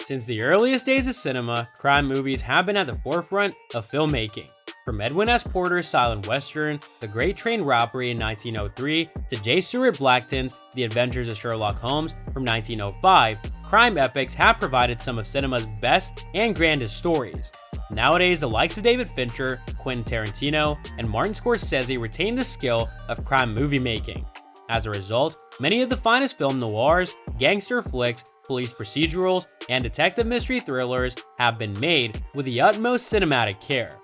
Since the earliest days of cinema, crime movies have been at the forefront of filmmaking. From Edwin S. Porter's silent western, The Great Train Robbery in 1903, to J. Stewart Blackton's The Adventures of Sherlock Holmes from 1905, crime epics have provided some of cinema's best and grandest stories. Nowadays, the likes of David Fincher, Quentin Tarantino, and Martin Scorsese retain the skill of crime movie making. As a result, many of the finest film noirs, gangster flicks, police procedurals, and detective mystery thrillers have been made with the utmost cinematic care.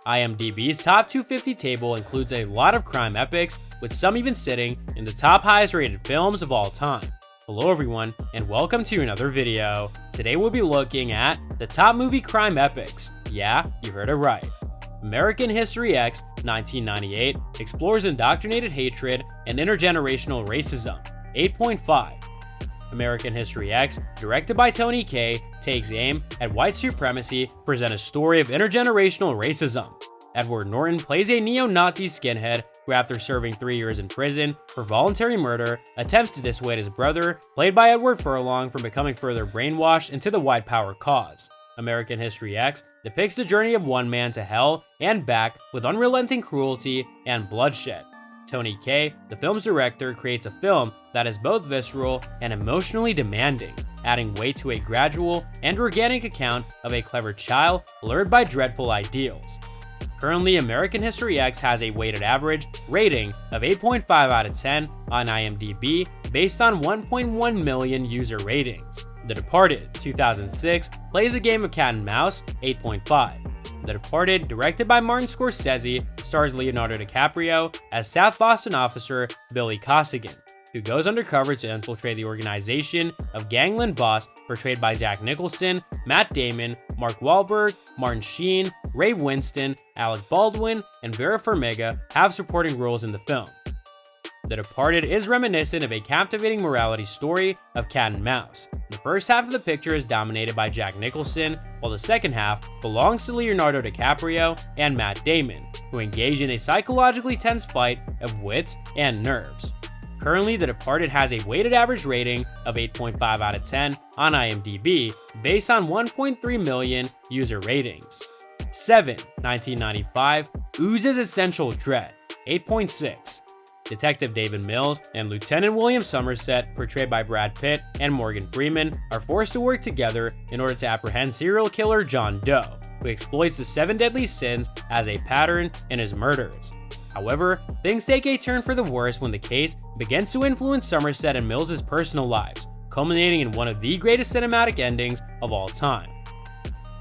IMDb's top 250 table includes a lot of crime epics, with some even sitting in the top highest rated films of all time. Hello everyone, and welcome to another video. Today we'll be looking at the top movie crime epics. Yeah, you heard it right. American History X 1998 explores indoctrinated hatred and intergenerational racism. 8.5. American History X, directed by Tony Kaye, takes aim at white supremacy, present a story of intergenerational racism. Edward Norton plays a neo-Nazi skinhead who, after serving 3 years in prison for voluntary murder, attempts to dissuade his brother, played by Edward Furlong, from becoming further brainwashed into the white power cause. American History X depicts the journey of one man to hell and back with unrelenting cruelty and bloodshed. Tony Kaye, the film's director, creates a film that is both visceral and emotionally demanding, adding weight to a gradual and organic account of a clever child lured by dreadful ideals. Currently, American History X has a weighted average rating of 8.5 out of 10 on IMDb based on 1.1 million user ratings. The Departed, 2006, plays a game of cat and mouse, 8.5. The Departed, directed by Martin Scorsese, stars Leonardo DiCaprio as South Boston officer Billy Costigan, who goes undercover to infiltrate the organization of gangland boss portrayed by Jack Nicholson, Matt Damon, Mark Wahlberg, Martin Sheen, Ray Winston, Alec Baldwin, and Vera Farmiga have supporting roles in the film. The Departed is reminiscent of a captivating morality story of cat and mouse. The first half of the picture is dominated by Jack Nicholson, while the second half belongs to Leonardo DiCaprio and Matt Damon, who engage in a psychologically tense fight of wits and nerves. Currently, The Departed has a weighted average rating of 8.5 out of 10 on IMDb based on 1.3 million user ratings. 7. 1995 oozes essential dread. 8.6. Detective David Mills and Lieutenant William Somerset, portrayed by Brad Pitt and Morgan Freeman, are forced to work together in order to apprehend serial killer John Doe, who exploits the 7 deadly sins as a pattern in his murders. However, things take a turn for the worse when the case begins to influence Somerset and Mills' personal lives, culminating in one of the greatest cinematic endings of all time.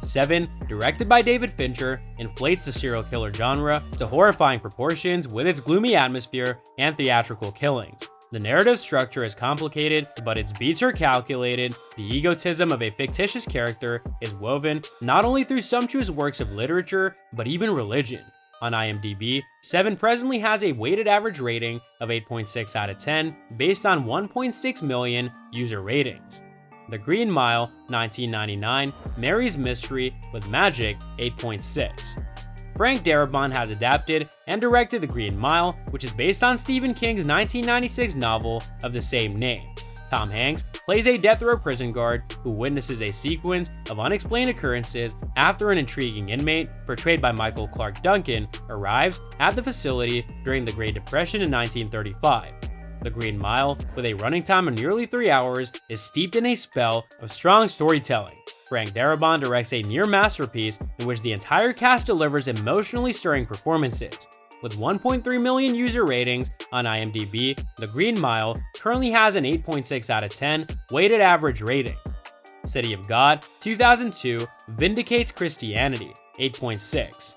7, directed by David Fincher, inflates the serial killer genre to horrifying proportions with its gloomy atmosphere and theatrical killings. The narrative structure is complicated, but its beats are calculated. The egotism of a fictitious character is woven not only through sumptuous works of literature, but even religion. On IMDb, 7 presently has a weighted average rating of 8.6 out of 10 based on 1.6 million user ratings. The Green Mile, 1999, marries mystery with magic. 8.6. Frank Darabont has adapted and directed The Green Mile, which is based on Stephen King's 1996 novel of the same name. Tom Hanks plays a death row prison guard who witnesses a sequence of unexplained occurrences after an intriguing inmate, portrayed by Michael Clark Duncan, arrives at the facility during the Great Depression in 1935. The Green Mile, with a running time of nearly 3 hours, is steeped in a spell of strong storytelling. Frank Darabont directs a near masterpiece in which the entire cast delivers emotionally stirring performances. With 1.3 million user ratings on IMDb, The Green Mile currently has an 8.6 out of 10 weighted average rating. City of God, 2002, vindicates Christianity. 8.6.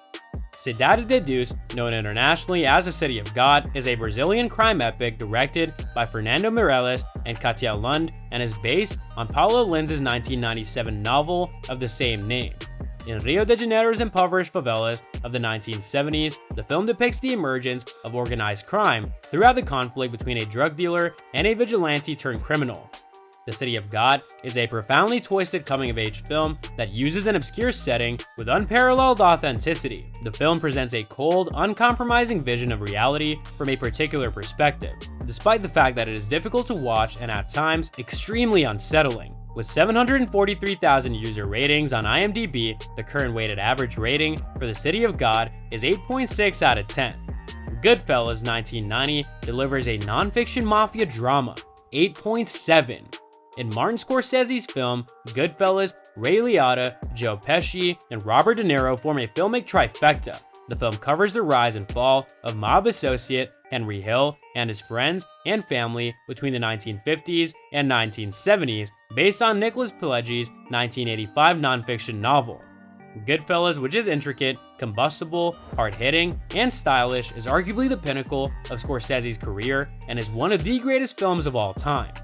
Cidade de Deus, known internationally as The City of God, is a Brazilian crime epic directed by Fernando Meirelles and Katia Lund and is based on Paulo Lins' 1997 novel of the same name. In Rio de Janeiro's impoverished favelas of the 1970s, the film depicts the emergence of organized crime throughout the conflict between a drug dealer and a vigilante turned criminal. The City of God is a profoundly twisted coming-of-age film that uses an obscure setting with unparalleled authenticity. The film presents a cold, uncompromising vision of reality from a particular perspective, despite the fact that it is difficult to watch and at times extremely unsettling. With 743,000 user ratings on IMDb, the current weighted average rating for The City of God is 8.6 out of 10. Goodfellas 1990 delivers a non-fiction mafia drama, 8.7. In Martin Scorsese's film Goodfellas, Ray Liotta, Joe Pesci, and Robert De Niro form a filmic trifecta. The film covers the rise and fall of mob associate Henry Hill and his friends and family between the 1950s and 1970s, based on Nicholas Pileggi's 1985 nonfiction novel. Goodfellas, which is intricate, combustible, hard-hitting, and stylish, is arguably the pinnacle of Scorsese's career and is one of the greatest films of all time.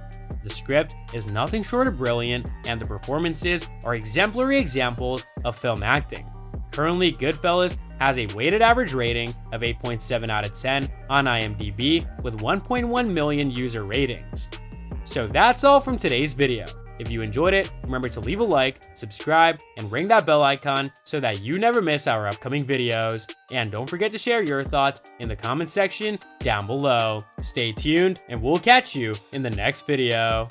The script is nothing short of brilliant, and the performances are exemplary examples of film acting. Currently, Goodfellas has a weighted average rating of 8.7 out of 10 on IMDb with 1.1 million user ratings. So that's all from today's video. If you enjoyed it, remember to leave a like, subscribe, and ring that bell icon so that you never miss our upcoming videos. And don't forget to share your thoughts in the comment section down below. Stay tuned, and we'll catch you in the next video.